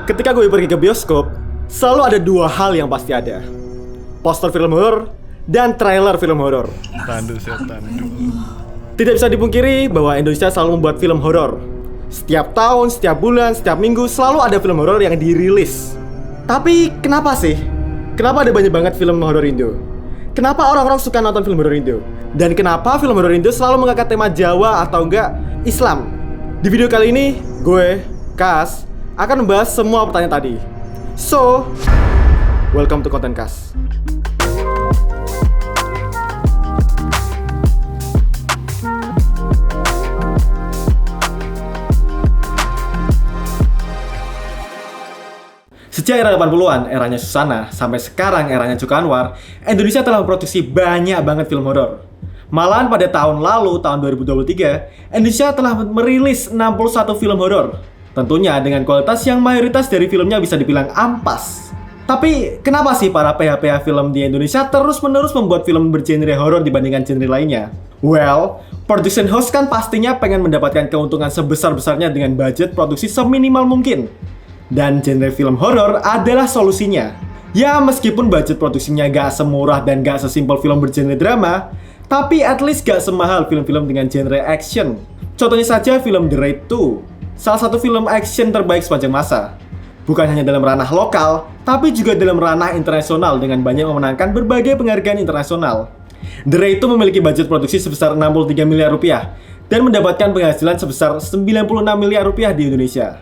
Ketika gue pergi ke bioskop, selalu ada dua hal yang pasti ada. Poster film horor dan trailer film horor. Tandu setan. Tidak bisa dipungkiri bahwa Indonesia selalu membuat film horor. Setiap tahun, setiap bulan, setiap minggu selalu ada film horor yang dirilis. Tapi kenapa sih? Kenapa ada banyak banget film horor Indo? Kenapa orang-orang suka nonton film horor Indo? Dan kenapa film horor Indo selalu mengangkat tema Jawa atau enggak Islam? Di video kali ini, gue, Kas, akan membahas semua pertanyaan tadi. So, welcome to Konten Kas. Sejak era 80-an, eranya Susana, sampai sekarang eranya Joko Anwar, Indonesia telah memproduksi banyak banget film horor. Malahan pada tahun lalu, tahun 2023, Indonesia telah merilis 61 film horor. Tentunya dengan kualitas yang mayoritas dari filmnya bisa dibilang ampas. Tapi kenapa sih para PH-PH film di Indonesia terus-menerus membuat film bergenre horor dibandingkan genre lainnya? Well, production house kan pastinya pengen mendapatkan keuntungan sebesar-besarnya dengan budget produksi seminimal mungkin. Dan genre film horor adalah solusinya. Ya meskipun budget produksinya gak semurah dan gak sesimpel film bergenre drama, tapi at least gak semahal film-film dengan genre action. Contohnya saja film The Raid 2, salah satu film action terbaik sepanjang masa. Bukan hanya dalam ranah lokal, tapi juga dalam ranah internasional dengan banyak memenangkan berbagai penghargaan internasional. The Raid 2 memiliki budget produksi sebesar 63 miliar rupiah dan mendapatkan penghasilan sebesar 96 miliar rupiah di Indonesia.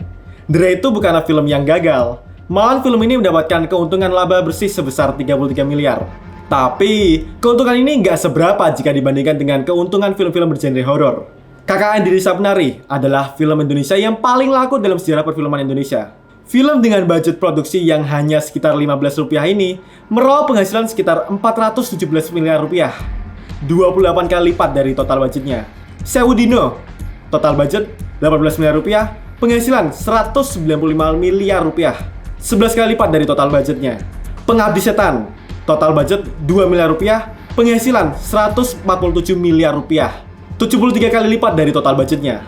The Raid 2 bukanlah film yang gagal, malahan film ini mendapatkan keuntungan laba bersih sebesar 33 miliar. Tapi, keuntungan ini nggak seberapa jika dibandingkan dengan keuntungan film-film bergenre horor. KKN Diri Sapnari adalah film Indonesia yang paling laku dalam sejarah perfilman Indonesia. Film dengan budget produksi yang hanya sekitar 15 rupiah ini meraup penghasilan sekitar 417 miliar rupiah, 28 kali lipat dari total budgetnya. Sewu Dino, total budget 18 miliar rupiah, penghasilan 195 miliar rupiah, 11 kali lipat dari total budgetnya. Pengabdi Setan, total budget 2 miliar rupiah, penghasilan 147 miliar rupiah, 73 kali lipat dari total budgetnya.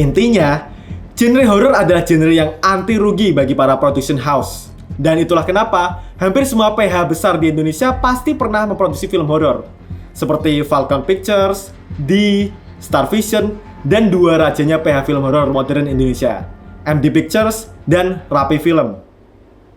Intinya, genre horor adalah genre yang anti rugi bagi para production house. Dan itulah kenapa hampir semua PH besar di Indonesia pasti pernah memproduksi film horor. Seperti Falcon Pictures, D, Star Vision, dan dua rajanya PH film horor modern Indonesia, MD Pictures dan Rapi Film.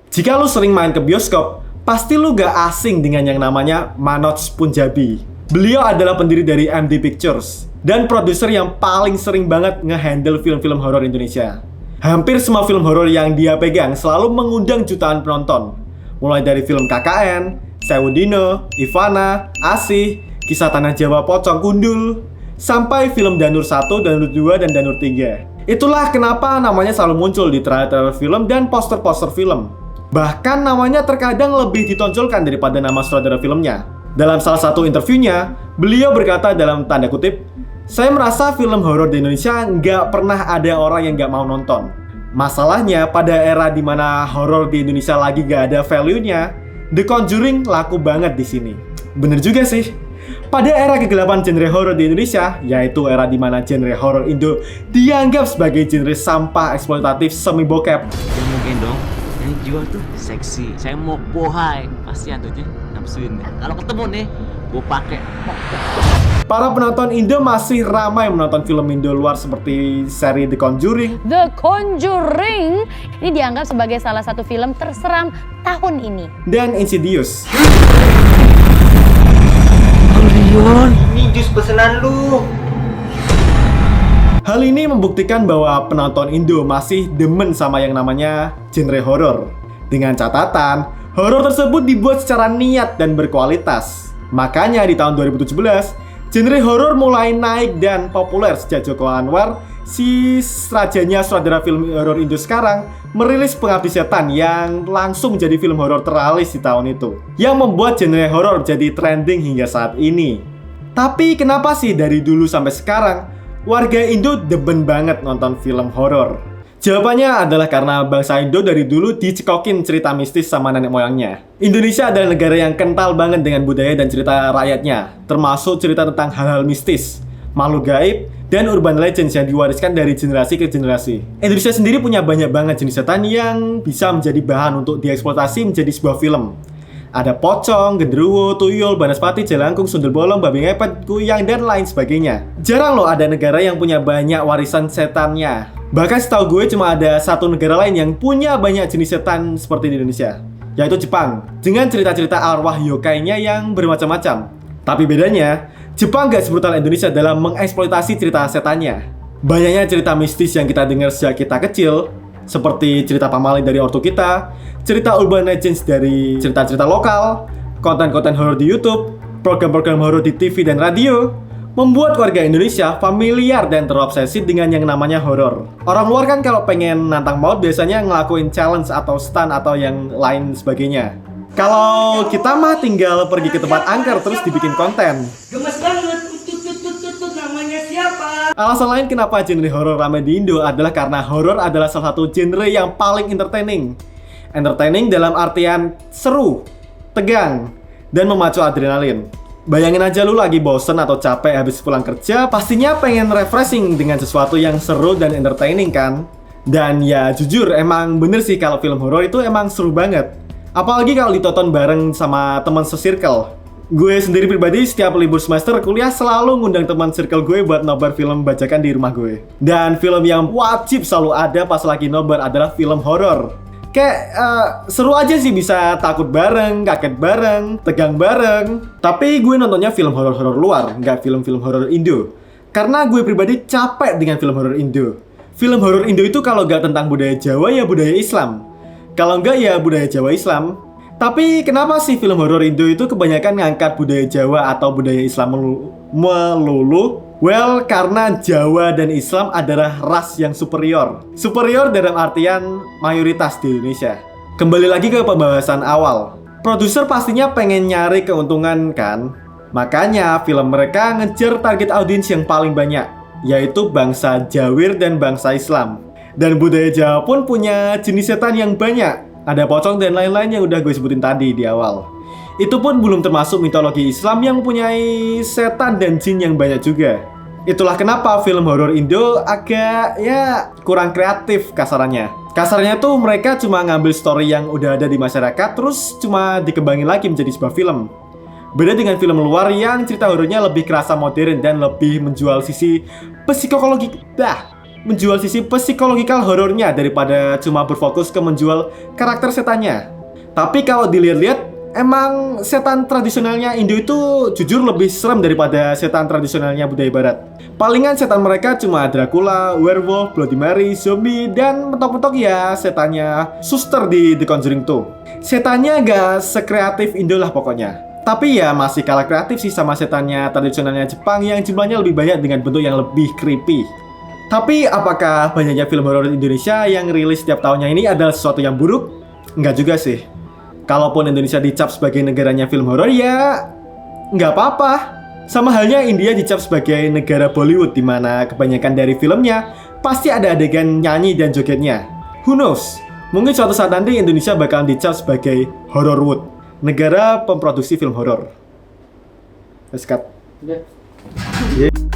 Jika lu sering main ke bioskop, pasti lu gak asing dengan yang namanya Manoj Punjabi. Beliau adalah pendiri dari MD Pictures dan produser yang paling sering banget ngehandle film-film horor Indonesia. Hampir semua film horor yang dia pegang selalu mengundang jutaan penonton. Mulai dari film KKN, Sewu Dino, Ivana, Asih, Kisah Tanah Jawa Pocong Gundul, sampai film Danur 1, Danur 2, dan Danur 3. Itulah kenapa namanya selalu muncul di trailer film dan poster-poster film. Bahkan namanya terkadang lebih ditonjolkan daripada nama sutradara filmnya. Dalam salah satu interviewnya, beliau berkata dalam tanda kutip, "Saya merasa film horor di Indonesia nggak pernah ada orang yang nggak mau nonton. Masalahnya pada era dimana horor di Indonesia lagi nggak ada value-nya, The Conjuring laku banget di sini." Bener juga sih. Pada era kegelapan genre horor di Indonesia, yaitu era dimana genre horor Indo dianggap sebagai genre sampah eksploitatif semi bokep. Ya mungkin dong, yang jual tuh seksi. Saya mau bohai, pasti tuh nafsuin. Kalau ketemu nih, gue pakai. Para penonton Indo masih ramai menonton film Indo luar seperti seri The Conjuring. The Conjuring ini dianggap sebagai salah satu film terseram tahun ini. Dan Insidious. Leon, ini jus pesanan lu. Hal ini membuktikan bahwa penonton Indo masih demen sama yang namanya genre horor. Dengan catatan, horor tersebut dibuat secara niat dan berkualitas. Makanya di tahun 2017, genre horor mulai naik dan populer sejak Joko Anwar, si rajanya sutradara film horor Indo sekarang, merilis Pengabdi Setan yang langsung jadi film horor teralis di tahun itu, yang membuat genre horor jadi trending hingga saat ini. Tapi kenapa sih dari dulu sampai sekarang warga Indo demen banget nonton film horor? Jawabannya adalah karena bangsa Indo dari dulu dicekokin cerita mistis sama nenek moyangnya. Indonesia adalah negara yang kental banget dengan budaya dan cerita rakyatnya, termasuk cerita tentang hal-hal mistis, makhluk gaib, dan urban legends yang diwariskan dari generasi ke generasi. Indonesia sendiri punya banyak banget jenis setan yang bisa menjadi bahan untuk dieksploitasi menjadi sebuah film. Ada pocong, genderuwo, tuyul, banaspati, jelangkung, sundel bolong, babi ngepet, kuyang, dan lain sebagainya. Jarang loh ada negara yang punya banyak warisan setannya. Bahkan setahu gue cuma ada satu negara lain yang punya banyak jenis setan seperti di Indonesia, yaitu Jepang, dengan cerita-cerita arwah yokainya yang bermacam-macam. Tapi bedanya, Jepang gak sebrutal Indonesia dalam mengeksploitasi cerita setannya. Banyaknya cerita mistis yang kita dengar sejak kita kecil, seperti cerita pamaling dari ortu kita, cerita urban legends dari cerita-cerita lokal, konten-konten horor di YouTube, program-program horor di TV dan radio, membuat warga Indonesia familiar dan terobsesi dengan yang namanya horor. Orang luar kan kalau pengen nantang maut biasanya ngelakuin challenge atau stunt atau yang lain sebagainya. Kalau kita mah tinggal pergi ke tempat angker terus dibikin konten. Gemes banget, tutut namanya siapa? Alasan lain kenapa genre horor ramai di Indo adalah karena horor adalah salah satu genre yang paling entertaining. Entertaining dalam artian seru, tegang, dan memacu adrenalin. Bayangin aja lu lagi bosen atau capek habis pulang kerja, pastinya pengen refreshing dengan sesuatu yang seru dan entertaining kan? Dan ya jujur emang bener sih kalau film horor itu emang seru banget. Apalagi kalau ditonton bareng sama teman se-circle. Gue sendiri pribadi setiap libur semester kuliah selalu ngundang teman circle gue buat nobar film bajakan di rumah gue. Dan film yang wajib selalu ada pas lagi nobar adalah film horor. Kayak seru aja sih bisa takut bareng, kaget bareng, tegang bareng. Tapi gue nontonnya film horor-horor luar, nggak film-film horor Indo. Karena gue pribadi capek dengan film horor Indo. Film horor Indo itu kalau nggak tentang budaya Jawa ya budaya Islam. Kalau enggak ya budaya Jawa Islam. Tapi kenapa sih film horor Indo itu kebanyakan ngangkat budaya Jawa atau budaya Islam melulu? Well, karena Jawa dan Islam adalah ras yang superior. Superior dalam artian mayoritas di Indonesia. Kembali lagi ke pembahasan awal. Produser pastinya pengen nyari keuntungan kan? Makanya film mereka ngejar target audiens yang paling banyak, yaitu bangsa Jawir dan bangsa Islam. Dan budaya Jawa pun punya jenis setan yang banyak. Ada pocong dan lain-lain yang udah gue sebutin tadi di awal. Itu pun belum termasuk mitologi Islam yang mempunyai setan dan jin yang banyak juga. Itulah kenapa film horor Indo agak ya kurang kreatif kasarannya. Kasarnya tuh mereka cuma ngambil story yang udah ada di masyarakat terus cuma dikembangin lagi menjadi sebuah film. Beda dengan film luar yang cerita horornya lebih kerasa modern dan lebih menjual sisi psikologikal horornya daripada cuma berfokus ke menjual karakter setannya. Tapi kalau dilihat-lihat, emang setan tradisionalnya Indo itu jujur lebih serem daripada setan tradisionalnya budaya Barat. Palingan setan mereka cuma Dracula, werewolf, Bloody Mary, zombie, dan mentok-mentok ya setannya suster di The Conjuring 2. Setannya gak sekreatif Indo lah pokoknya. Tapi ya masih kalah kreatif sih sama setannya tradisionalnya Jepang yang jumlahnya lebih banyak dengan bentuk yang lebih creepy. Tapi apakah banyaknya film horor Indonesia yang rilis setiap tahunnya ini adalah sesuatu yang buruk? Enggak juga sih. Kalaupun Indonesia dicap sebagai negaranya film horor ya nggak apa-apa. Sama halnya India dicap sebagai negara Bollywood di mana kebanyakan dari filmnya pasti ada adegan nyanyi dan jogetnya. Who knows? Mungkin suatu saat nanti Indonesia bakal dicap sebagai Horrorwood, negara pemproduksi film horor. Let's cut. Yeah.